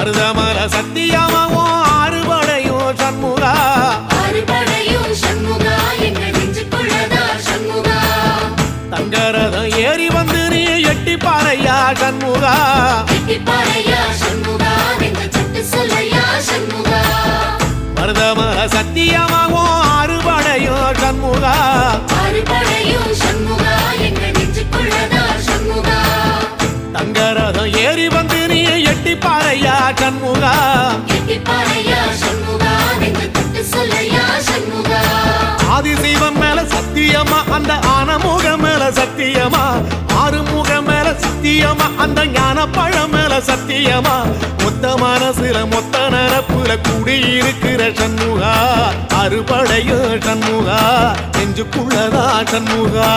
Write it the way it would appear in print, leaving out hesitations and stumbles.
மருதமல சத்தியமாவோ அறுபடையும் சண்முகா தங்கரதம் ஏறி வந்து நீ எட்டி பாறையா சண்முகா மருதமல சத்தியமாவோ அறுபடையும் சண்முகா தங்கரதம் ஏறி வந்து நீ எட்டி பாறையா சண்முகா ஆதிசைவம் மேல சத்தியமா அந்த ஆனமுகம் மேல சத்தியமா ஆறுமுகம் மேல சத்தியமா அந்த ஞான பழம் மேல சத்தியமா மொத்த மனசுல மொத்த நரப்புல குடியிருக்கிற சண்முகா அறுபடையும் சண்முகா நெஞ்சுக்குள்ளதா சண்முகா